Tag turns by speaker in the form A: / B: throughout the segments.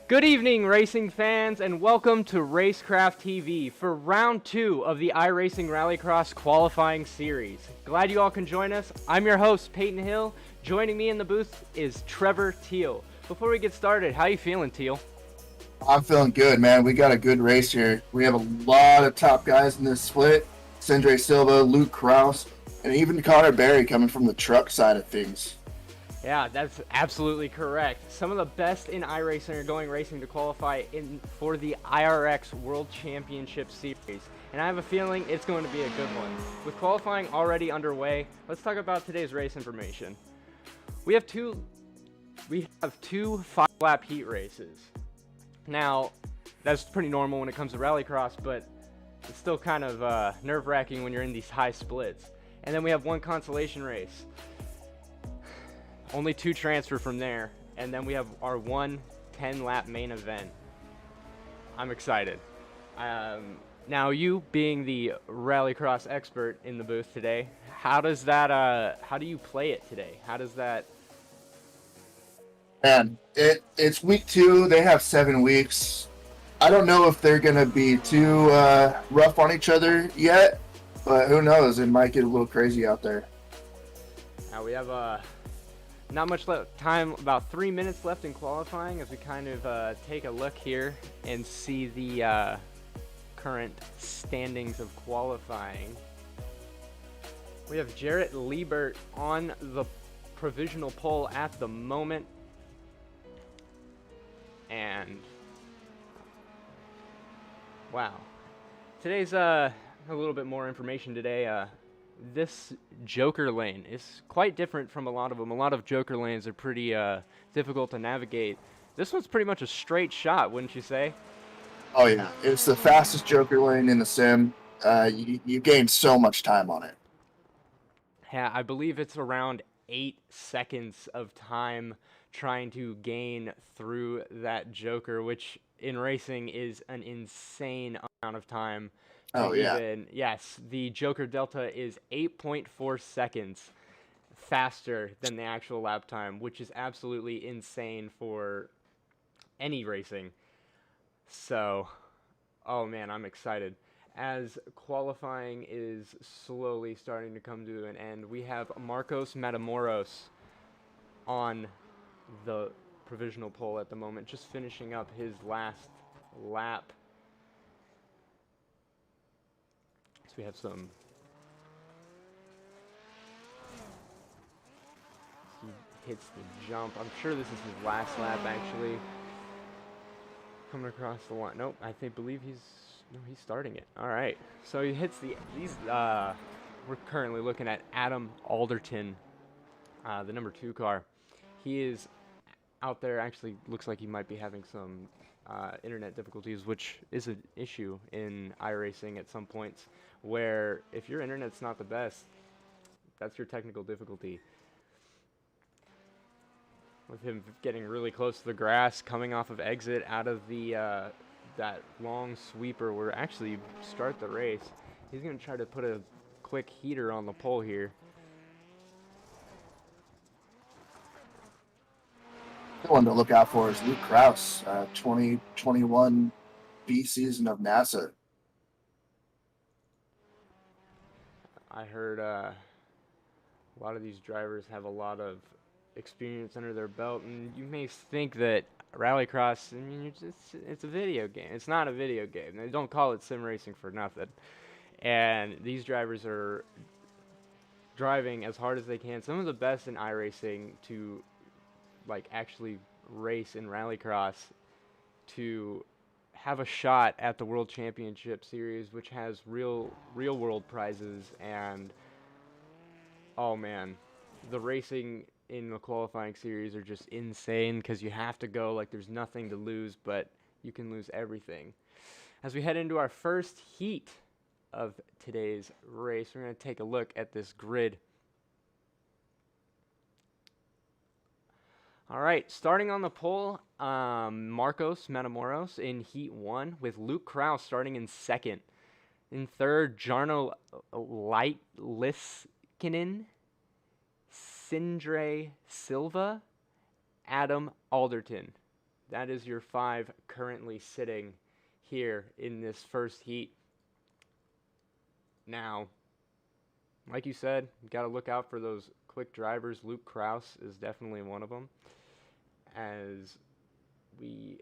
A: Good evening, racing fans, and welcome to Racecraft TV for round 2 of the iRacing Rallycross Qualifying Series. Glad you all can join us. I'm your host, Peyton Hill. Joining me in the booth is Trevor Teal. Before we get started, how you feeling, Teal?
B: I'm feeling good, man. We got a good race here. We have a lot of top guys in this split. Sindre Silva, Luke Kraus, and even Connor Berry coming from the truck side of things.
A: Yeah, that's absolutely correct. Some of the best in iRacing are going racing to qualify for the IRX World Championship Series, and I have a feeling it's going to be a good one. With qualifying already underway, let's talk about today's race information. We have two 5-lap heat races. Now, that's pretty normal when it comes to Rallycross, but it's still kind of nerve-wracking when you're in these high splits. And then we have one consolation race. Only 2 transfer from there, and then we have our 1 10-lap main event. I'm excited. Now, you being the Rallycross expert in the booth today, how do you play it today? How does that?
B: Man, it's week 2. They have 7 weeks. I don't know if they're going to be too rough on each other yet, but who knows? It might get a little crazy out there.
A: Now we have not much time, about 3 minutes left in qualifying as we kind of take a look here and see the current standings of qualifying. We have Jarrett Liebert on the provisional pole at the moment. And wow, today's a little bit more information today. This Joker lane is quite different from a lot of them. A lot of Joker lanes are pretty difficult to navigate. This one's pretty much a straight shot, wouldn't you say?
B: Oh, yeah. It's the fastest Joker lane in the sim. You gain so much time on it.
A: Yeah, I believe it's around 8 seconds of time trying to gain through that Joker, which in racing is an insane amount of time.
B: Oh, yeah.
A: Yes, the Joker Delta is 8.4 seconds faster than the actual lap time, which is absolutely insane for any racing. So, oh man, I'm excited. As qualifying is slowly starting to come to an end, we have Marcos Matamoros on the provisional pole at the moment, just finishing up his last lap. So we have some. He hits the jump. I'm sure this is his last lap, actually. Coming across the line. Nope, believe he's starting it. All right. So he hits we're currently looking at Adam Alderton, the number 2 car. He is out there. Actually, looks like he might be having some internet difficulties, which is an issue in iRacing at some points, where if your internet's not the best, that's your technical difficulty. With him getting really close to the grass, coming off of exit out of the that long sweeper where actually start the race. He's going to try to put a quick heater on the pole here.
B: The one to look out for is Luke Kraus, 2021 B season of NASA.
A: I heard a lot of these drivers have a lot of experience under their belt, and you may think that Rallycross, I mean, it's a video game. It's not a video game. They don't call it sim racing for nothing. And these drivers are driving as hard as they can. Some of the best in iRacing to actually race in Rallycross to have a shot at the World Championship Series, which has real world prizes. And oh man, the racing in the qualifying series are just insane because you have to go like there's nothing to lose, but you can lose everything. As we head into our first heat of today's race, we're going to take a look at this grid. All right, starting on the pole, Marcos Matamoros in Heat 1 with Luke Kraus starting in second. In third, Jarno Liskinen, Sindre Silva, Adam Alderton. that is your 5 currently sitting here in this first heat. Now, like you said, you got to look out for those quick drivers. Luke Kraus is definitely one of them. As we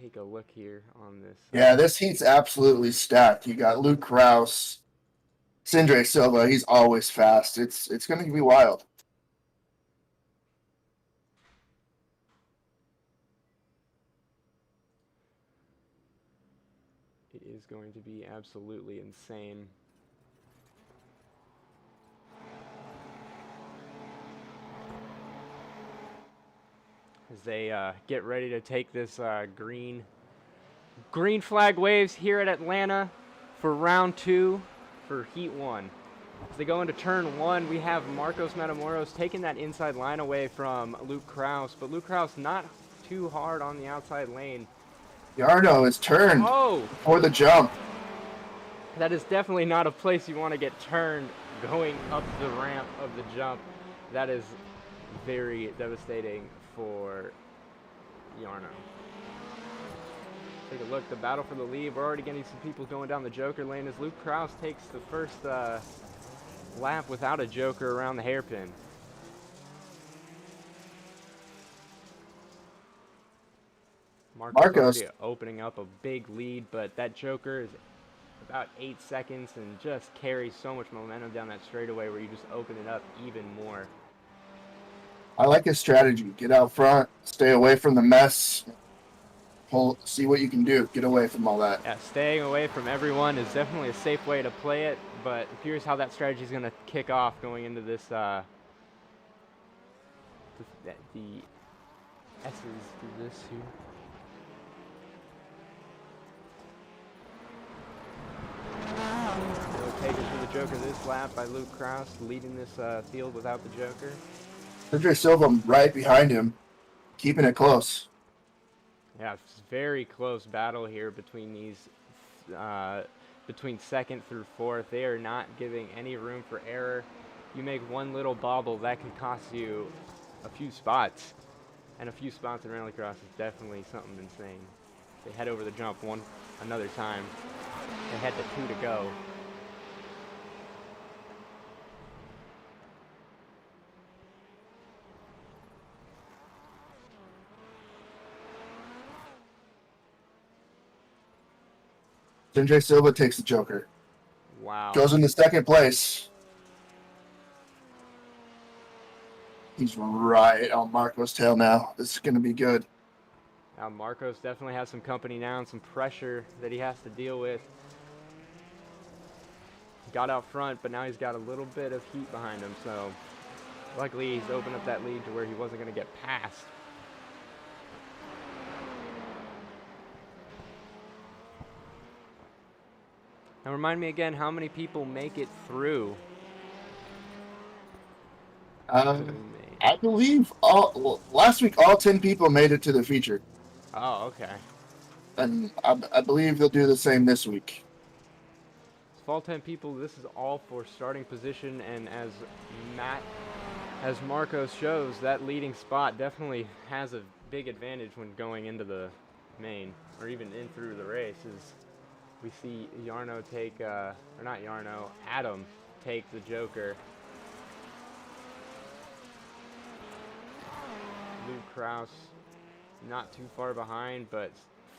A: take a look here on this.
B: Yeah, this heat's absolutely stacked. You got Luke Kraus, Sindre Silva. He's always fast. It's going to be wild.
A: It is going to be absolutely insane. As they get ready to take this green flag waves here at Atlanta for round 2 for heat 1. As they go into turn 1, we have Marcos Matamoros taking that inside line away from Luke Kraus, but Luke Kraus not too hard on the outside lane.
B: Yarno is turned for the jump.
A: That is definitely not a place you want to get turned going up the ramp of the jump. That is very devastating for Yarno. Take a look, the battle for the lead. We're already getting some people going down the Joker lane as Luke Kraus takes the first lap without a Joker around the hairpin. Marcos opening up a big lead, but that Joker is about 8 seconds and just carries so much momentum down that straightaway where you just open it up even more.
B: I like his strategy. Get out front, stay away from the mess, see what you can do. Get away from all that.
A: Yeah, staying away from everyone is definitely a safe way to play it, but here's how that strategy is going to kick off going into this, the S's to this here. Taken for the Joker this lap by Luke Kraus, leading this field without the Joker.
B: Sindre Silva right behind him, keeping it close.
A: Yeah, it's a very close battle here between these, between 2nd through 4th. They are not giving any room for error. You make one little bobble, that could cost you a few spots. And a few spots in Rallycross is definitely something insane. They head over the jump another time. They head to 2 to go.
B: Sindre Silva takes the Joker.
A: Wow.
B: Goes into 2nd place. He's right on Marco's tail now. This is going to be good.
A: Now Marcos definitely has some company now and some pressure that he has to deal with. Got out front, but now he's got a little bit of heat behind him, so luckily he's opened up that lead to where he wasn't going to get past. Now remind me again how many people make it through.
B: I believe last week all 10 people made it to the feature.
A: Oh, okay.
B: And I believe they'll do the same this week.
A: Fall 10 people, this is all for starting position, and as Marcos shows, that leading spot definitely has a big advantage when going into the main, or even in through the race. We see Yarno take, or not Yarno, Adam take the Joker. Luke Kraus not too far behind, but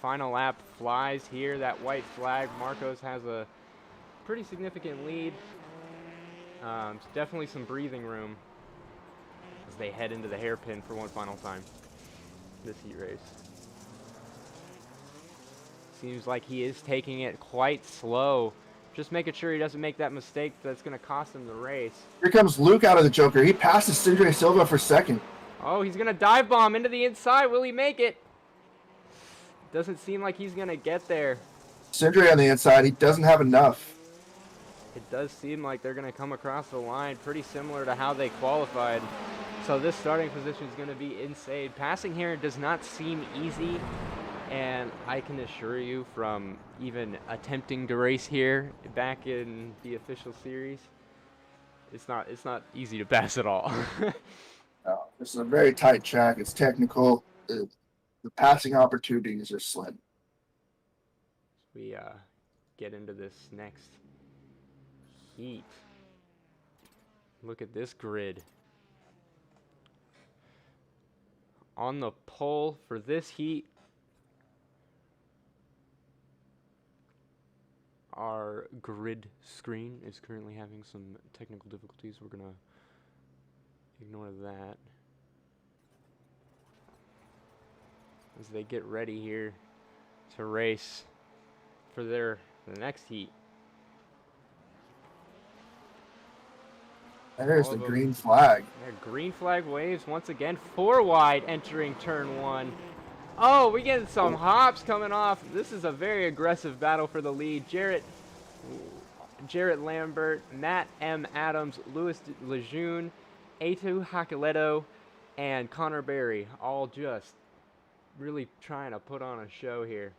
A: final lap flies here. That white flag, Marcos has a pretty significant lead. Definitely some breathing room as they head into the hairpin for one final time this heat race. Seems like he is taking it quite slow. Just making sure he doesn't make that mistake that's going to cost him the race.
B: Here comes Luke out of the Joker. He passes Sindre Silva for 2nd.
A: Oh, he's going to dive bomb into the inside. Will he make it? Doesn't seem like he's going to get there.
B: Sindre on the inside. He doesn't have enough.
A: It does seem like they're going to come across the line pretty similar to how they qualified. So this starting position is going to be insane. Passing here does not seem easy. And I can assure you from even attempting to race here back in the official series, it's not easy to pass at all.
B: This is a very tight track. It's technical. the passing opportunities are slim.
A: We get into this next heat. Look at this grid. On the pole for this heat, our grid screen is currently having some technical difficulties. We're gonna ignore that as they get ready here to race for the next heat.
B: There's the green flag.
A: Their green flag waves once again. 4 wide entering turn 1. Oh, we get some hops coming off. This is a very aggressive battle for the lead. Jarrett Lambert, Matt M. Adams, Louis Lejeune, Etu Hakileto, and Connor Berry, all just really trying to put on a show here.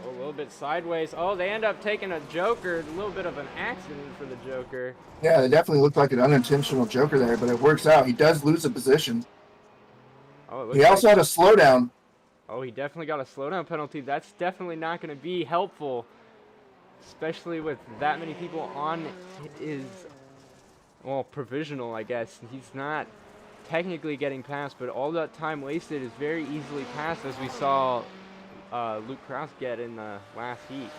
A: A little bit sideways. Oh, they end up taking a joker. A little bit of an accident for the joker.
B: Yeah, it definitely looked like an unintentional joker there, but it works out. He does lose a position.
A: Oh,
B: he also had a slowdown.
A: Oh, he definitely got a slowdown penalty. That's definitely not going to be helpful, especially with that many people on his, well, provisional, I guess. He's not technically getting past, but all that time wasted is very easily passed, as we saw Luke Krause get in the last heat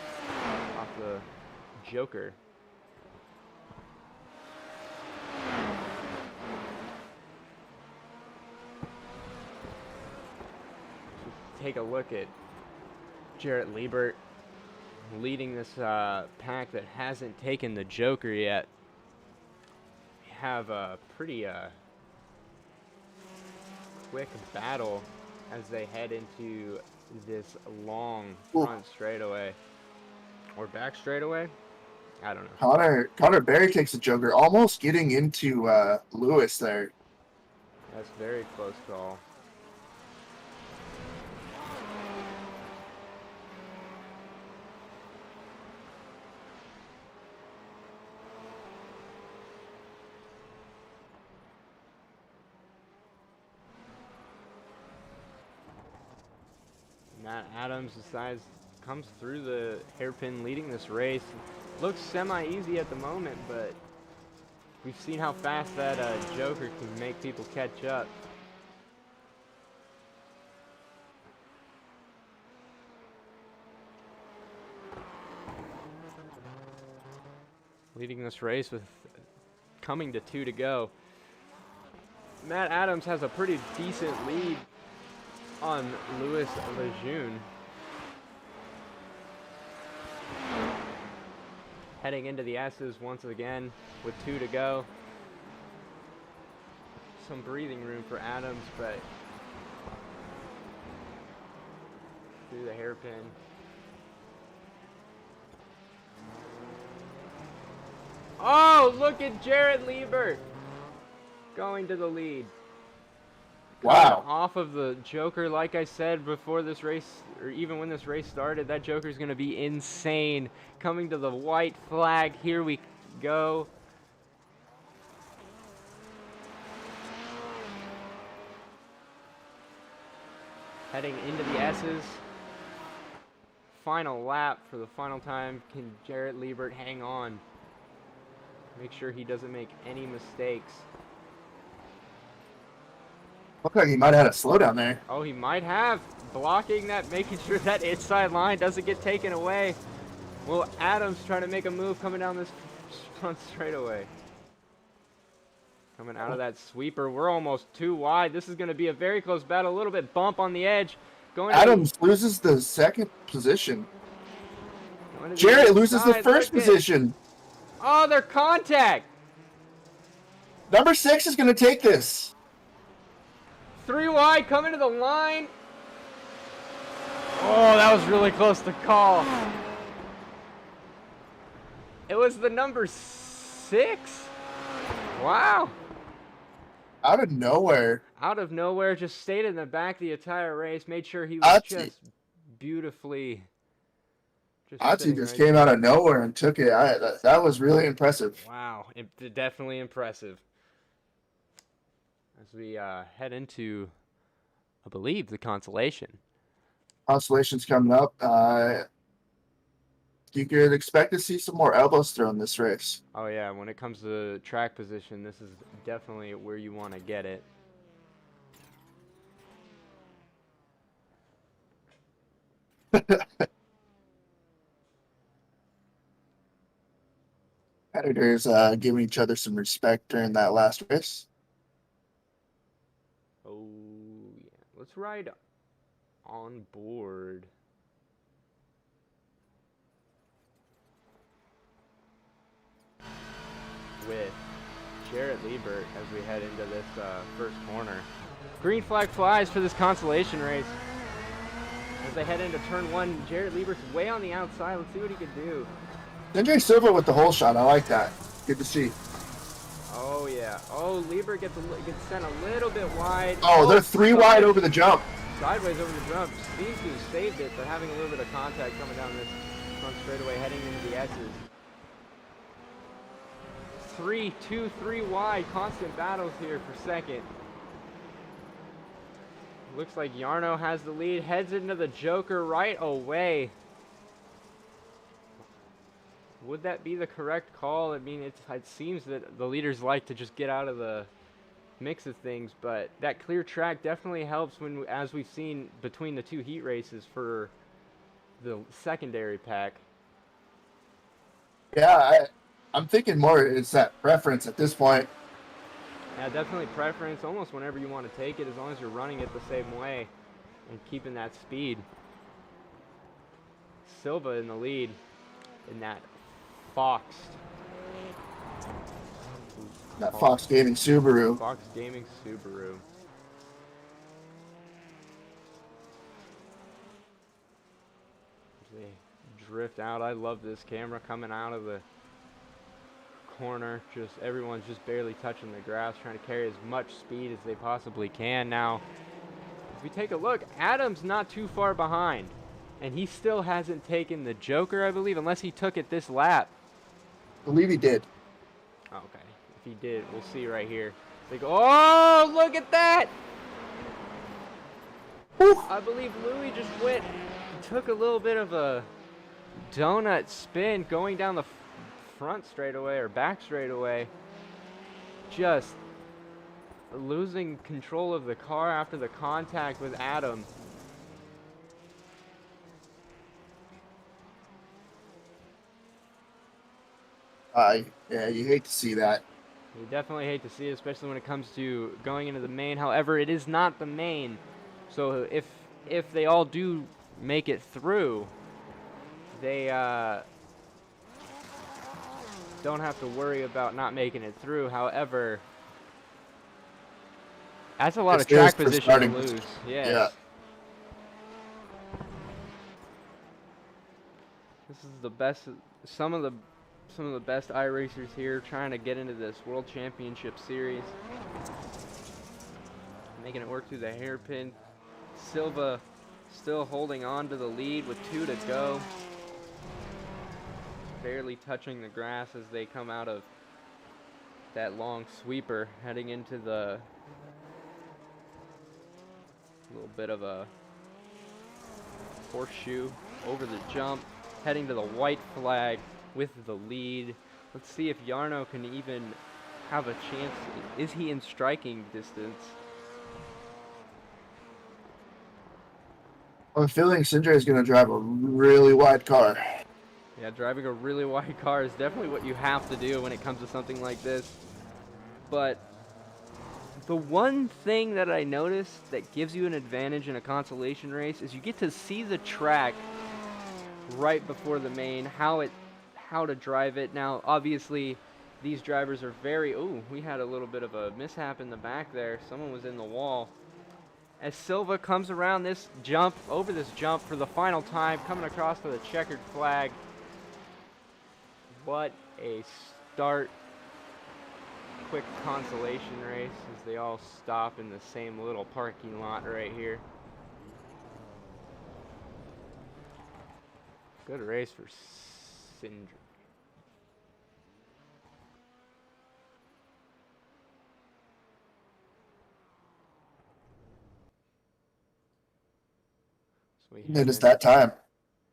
A: off the joker. Take a look at Jarrett Liebert leading this pack that hasn't taken the joker yet. We have a pretty quick battle as they head into this long front straightaway or back straightaway. I don't know.
B: Connor Berry takes a joker, almost getting into Lewis there.
A: That's a very close call. Matt Adams comes through the hairpin leading this race. Looks semi-easy at the moment, but we've seen how fast that joker can make people catch up. Leading this race with coming to 2 to go. Matt Adams has a pretty decent lead on Louis Lejeune. Heading into the S's once again with 2 to go. Some breathing room for Adams, but through the hairpin. Oh, look at Jarrett Liebert going to the lead.
B: Wow.
A: Off of the joker, like I said before this race, or even when this race started, that joker is going to be insane. Coming to the white flag, here we go. Heading into the S's. Final lap for the final time. Can Jarrett Liebert hang on? Make sure he doesn't make any mistakes.
B: Looked like he might have had a slowdown there.
A: Oh, he might have. Blocking that, making sure that inside line doesn't get taken away. Well, Adams trying to make a move coming down this front straightaway. Coming out of that sweeper. We're almost 2 wide. This is going to be a very close battle. A little bit bump on the edge.
B: Adams loses the second position. Jarrett loses the first position.
A: Oh, they're contact.
B: Number 6 is going to take this.
A: 3 wide, coming to the line. Oh, that was really close to call. It was the number 6. Wow.
B: Out of nowhere.
A: Out of nowhere, just stayed in the back the entire race. Made sure he was just beautifully.
B: Atsi just came out of nowhere and took it. That was really impressive.
A: Wow, definitely impressive. as we head into, I believe, the consolation.
B: Consolation's coming up. You could expect to see some more elbows thrown this race.
A: Oh yeah, when it comes to track position, this is definitely where you want to get it.
B: Competitors giving each other some respect during that last race.
A: Oh yeah, let's ride on board. With Jarrett Liebert as we head into this first corner. Green flag flies for this consolation race. As they head into turn one, Jarrett Liebert's way on the outside. Let's see what he can do.
B: Sindre Silva with the hole shot. I like that. Good to see.
A: Oh yeah. Oh, Liebert gets sent a little bit wide.
B: Oh, they're three wide over the jump.
A: Sideways over the jump. Seems to have saved it, but having a little bit of contact coming down this front straightaway, heading into the S's. 3, 2, 3 wide, constant battles here for second. Looks like Jarno has the lead, heads into the Joker right away. Would that be the correct call? I mean, it seems that the leaders like to just get out of the mix of things, but that clear track definitely helps when, as we've seen between the two heat races for the secondary pack.
B: Yeah, I'm thinking more it's that preference at this point.
A: Yeah, definitely preference almost whenever you want to take it, as long as you're running it the same way and keeping that speed. Silva in the lead in that Fox.
B: That Fox Gaming Subaru.
A: Fox Gaming Subaru. They drift out. I love this camera coming out of the corner. Just everyone's just barely touching the grass, trying to carry as much speed as they possibly can. Now, if we take a look, Adam's not too far behind, and he still hasn't taken the Joker, I believe, unless he took it this lap.
B: I believe he did.
A: Okay, if he did, we'll see right here. They go, oh, look at that!
B: Whew.
A: I believe Louis just took a little bit of a donut spin going down the front straightaway or back straightaway, just losing control of the car after the contact with Adam.
B: Yeah, you hate to see that.
A: You definitely hate to see it, especially when it comes to going into the main. However, it is not the main, so if they all do make it through, they don't have to worry about not making it through. However, that's a lot of track position to lose. Yes.
B: Yeah.
A: This is the best. Some of the best iRacers here trying to get into this World Championship Series. Making it work through the hairpin. Silva still holding on to the lead with 2 to go. Barely touching the grass as they come out of that long sweeper, heading into the little bit of a horseshoe over the jump, heading to the white flag with the lead. Let's see if Jarno can even have a chance. Is he in striking distance?
B: I'm feeling Sindre is going to drive a really wide car.
A: Yeah, driving a really wide car is definitely what you have to do when it comes to something like this. But the one thing that I noticed that gives you an advantage in a consolation race is you get to see the track right before the main, how to drive it. Now, obviously, these drivers are very... Ooh, we had a little bit of a mishap in the back there. Someone was in the wall. As Silva comes around this jump, over this jump for the final time, coming across to the checkered flag. What a start. Quick consolation race as they all stop in the same little parking lot right here. Good race for Sindre. So we
B: It
A: head
B: is
A: in.
B: that time.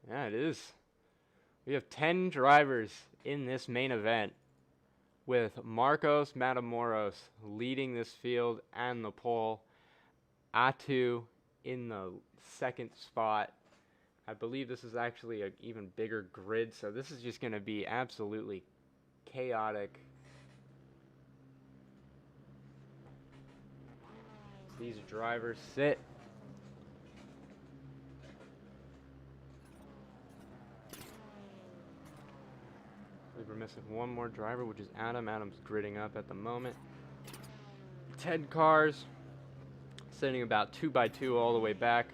A: Yeah, it is. We have 10 drivers in this main event, with Marcos Matamoros leading this field and the pole. Atu in the second spot. I believe this is actually an even bigger grid, so this is just going to be absolutely chaotic. These drivers sit. I believe we're missing one more driver, which is Adam. Adam's gridding up at the moment. 10 cars, sitting about 2 by 2 all the way back.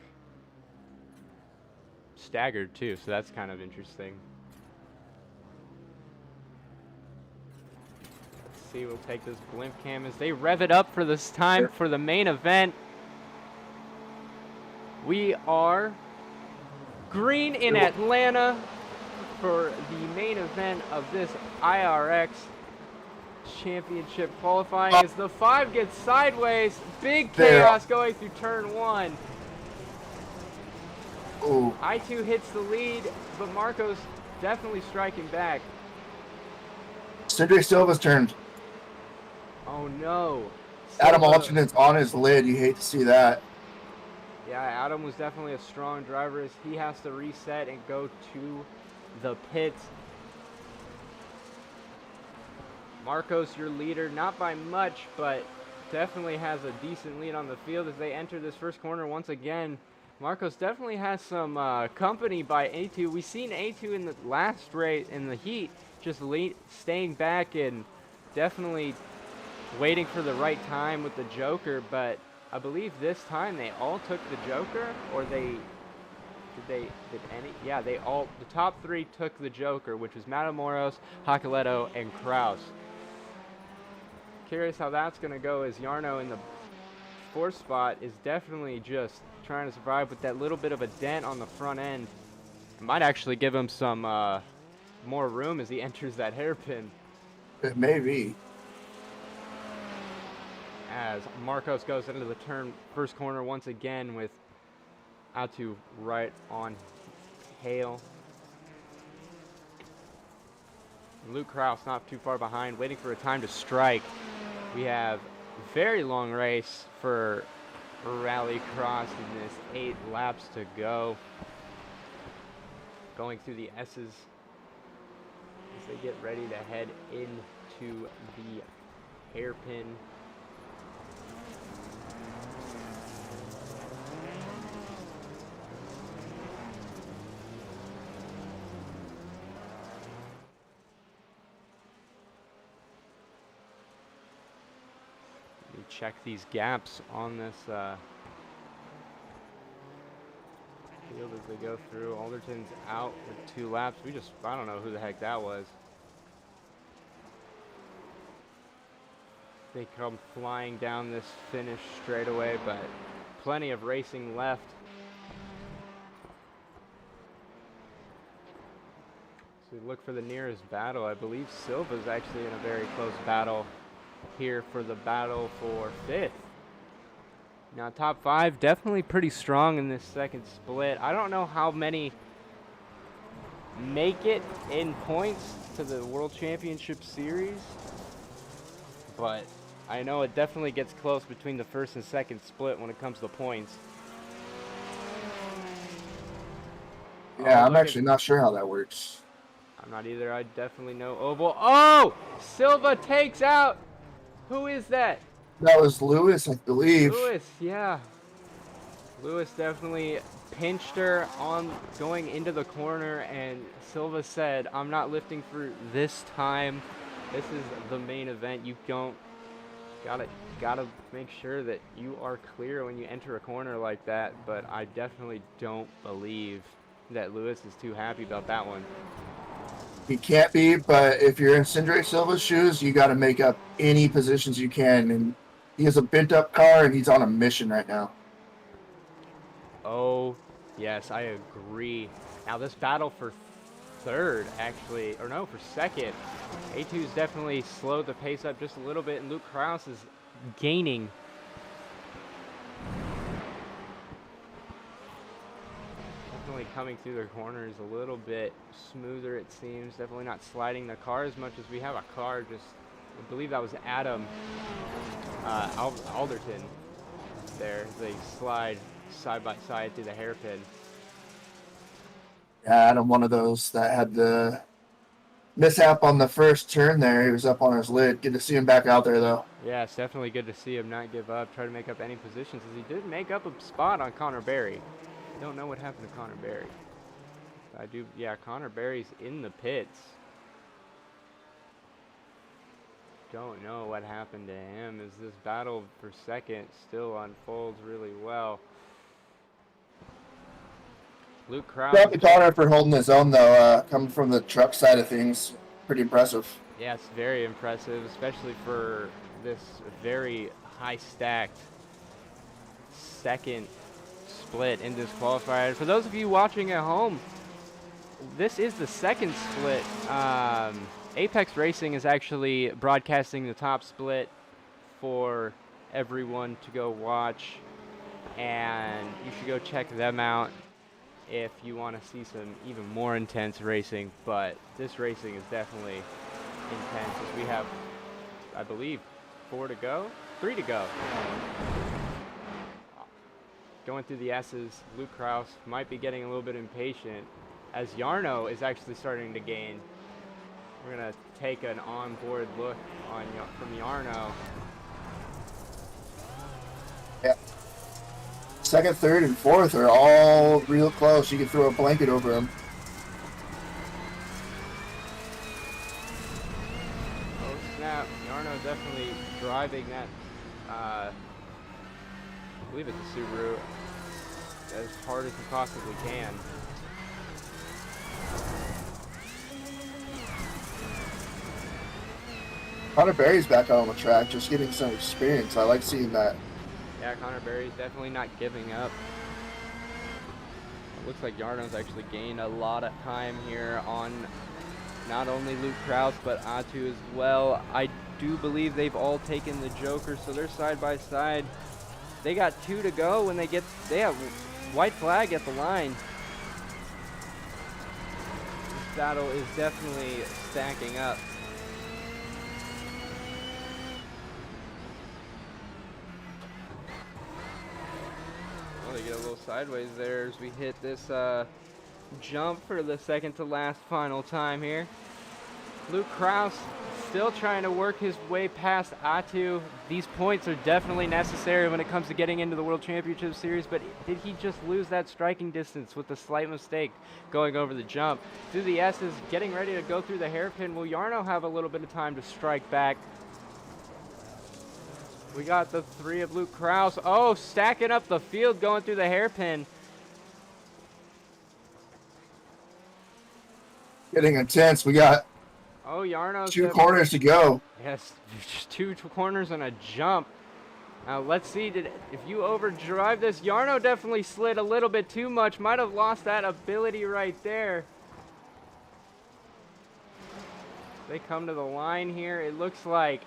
A: Staggered too, so that's kind of interesting. Let's see, we'll take this blimp cam as they rev it up for this time for the main event. We are green in Atlanta for the main event of this IRX championship qualifying as the 5 gets sideways. Big chaos going through turn 1.
B: Ooh.
A: I2 hits the lead, but Marco's definitely striking back.
B: Cindric Silva's turned.
A: Oh no.
B: Adam Alternate's on his lid. You hate to see that.
A: Yeah, Adam was definitely a strong driver as he has to reset and go to the pits. Marcos, your leader, not by much, but definitely has a decent lead on the field as they enter this first corner once again. Marcos definitely has some company by A2. We've seen A2 in the last race in the heat, just staying back and definitely waiting for the right time with the Joker, but I believe this time they all took the Joker, or the top 3 took the Joker, which was Matamoros, Hacaletto, and Kraus. Curious how that's going to go as Jarno in the 4th spot is definitely just trying to survive with that little bit of a dent on the front end. It might actually give him some more room as he enters that hairpin.
B: It may be.
A: As Marcos goes into the first corner once again with Atu right on tail. Luke Kraus not too far behind, waiting for a time to strike. We have a very long race for Rallycross in this 8 laps to go. Going through the S's as they get ready to head into the hairpin. Check these gaps on this field as they go through. Alderton's out with 2 laps. I don't know who the heck that was. They come flying down this finish straightaway, but plenty of racing left. So we look for the nearest battle. I believe Silva's actually in a very close battle here for the battle for 5th. Now top 5 definitely pretty strong in this second split. I don't know how many make it in points to the World Championship Series, but I know it definitely gets close between the first and second split when it comes to points.
B: Yeah, I'm actually not sure how that works.
A: I'm not either. I definitely know oval. Oh! Silva takes out. Who is that?
B: That was Lewis, I believe.
A: Lewis, yeah. Lewis definitely pinched her on going into the corner, and Silva said, I'm not lifting for this time. This is the main event. You don't gotta make sure that you are clear when you enter a corner like that, but I definitely don't believe that Lewis is too happy about that one.
B: He can't be, but if you're in Cindric Silva's shoes, you got to make up any positions you can. And he has a bent-up car, and he's on a mission right now.
A: Oh, yes, I agree. Now this battle for 3rd, actually, or no, for 2nd. A2's definitely slowed the pace up just a little bit, and Luke Kraus is gaining. coming through the corners a little bit smoother, it seems. Definitely not sliding the car as much as we have a car just, I believe that was Adam Alderton there. They slide side by side through the hairpin.
B: Yeah, Adam, one of those that had the mishap on the first turn there. He was up on his lid. Good to see him back out there, though.
A: Yeah, it's definitely good to see him not give up, try to make up any positions, as he did make up a spot on Connor Berry. Don't know what happened to Connor Berry. Yeah, Connor Berry's in the pits. Don't know what happened to him, as this battle for second still unfolds really well. Luke Krause.
B: Proud to Connor for holding his own, though, coming from the truck side of things. Pretty impressive.
A: Yeah, it's very impressive, especially for this very high-stacked second split in this qualifier. For those of you watching at home, this is the second split. Apex Racing is actually broadcasting the top split for everyone to go watch, and you should go check them out if you want to see some even more intense racing. But this racing is definitely intense, as we have, I believe, 3 to go. Going through the S's, Luke Krause might be getting a little bit impatient, as Jarno is actually starting to gain. We're going to take an onboard look from Jarno.
B: Yeah. Second, third, and fourth are all real close. You can throw a blanket over them.
A: Oh snap, Jarno definitely driving that, I believe it's a Subaru, as hard as he possibly can.
B: Connor Berry's back out on the track, just getting some experience. I like seeing that.
A: Yeah, Connor Berry's definitely not giving up. It looks like Jarno's actually gained a lot of time here on not only Luke Krause, but Atu as well. I do believe they've all taken the Joker, so they're side by side. They got 2 to go when they have white flag at the line. This battle is definitely stacking up. Well, they get a little sideways there as we hit this jump for the second to last final time here. Luke Krause still trying to work his way past Atu. These points are definitely necessary when it comes to getting into the World Championship Series, but did he just lose that striking distance with a slight mistake going over the jump? Through the S's, getting ready to go through the hairpin. Will Jarno have a little bit of time to strike back? We got the 3 of Luke Krause. Oh, stacking up the field going through the hairpin.
B: Getting intense. We got
A: Jarno's
B: 2 corners to go.
A: Yes, just 2 corners and a jump. Now let's see, if you overdrive this, Jarno definitely slid a little bit too much. Might have lost that ability right there. They come to the line here. It looks like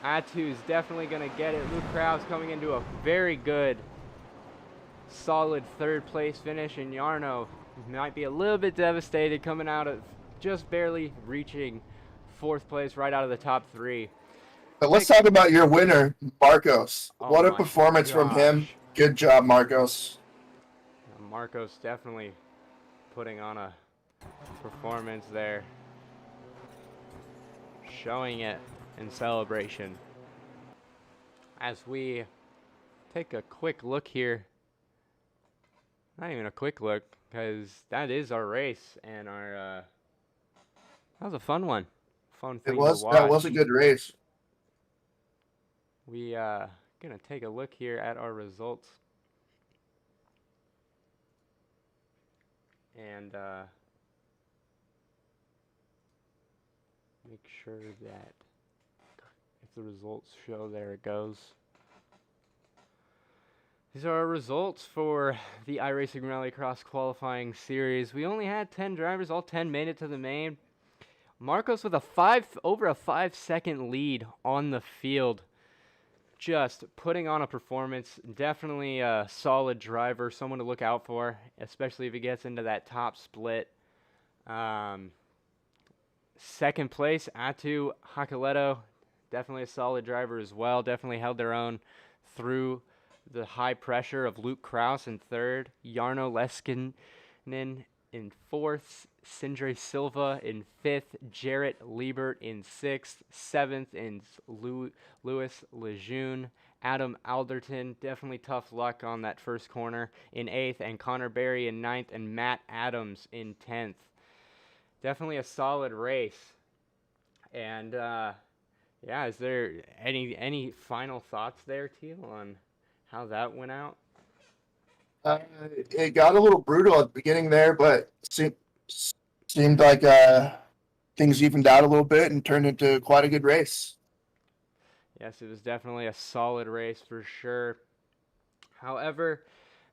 A: Atu's definitely going to get it. Luke Krause coming into a very good, solid 3rd place finish, and Jarno might be a little bit devastated, coming out of just barely reaching 4th place right out of the top 3.
B: But let's talk about your winner, Marcos.
A: Oh,
B: what a performance from him. Good job, Marcos.
A: Marcos definitely putting on a performance there, showing it in celebration. As we take a quick look here, not even a quick look, because that is our race, and our that was a fun one. Fun thing to watch.
B: That was a good race.
A: We gonna take a look here at our results, and make sure that if the results show, there it goes. These are our results for the iRacing Rallycross Qualifying Series. We only had 10 drivers, all 10 made it to the main. Marcos with over a 5-second lead on the field. just putting on a performance. Definitely a solid driver, someone to look out for, especially if he gets into that top split. Second place, Atu Hakoleto, definitely a solid driver as well. Definitely held their own through the high pressure of Luke Kraus in third, Jarno Leskinen in fourth, Sindre Silva in fifth, Jarrett Liebert in sixth, seventh in Louis Lejeune, Adam Alderton, definitely tough luck on that first corner, in eighth, and Connor Berry in ninth, and Matt Adams in 10th. Definitely a solid race. And yeah, is there any final thoughts there, Teal, on how that went out?
B: It got a little brutal at the beginning there, but seemed like things evened out a little bit and turned into quite a good race.
A: Yes, it was definitely a solid race for sure. However,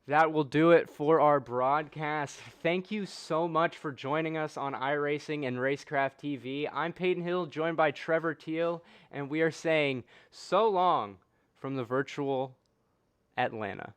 A: that will do it for our broadcast. Thank you so much for joining us on iRacing and Racecraft TV. I'm Peyton Hill, joined by Trevor Teal, and we are saying so long from the virtual Atlanta.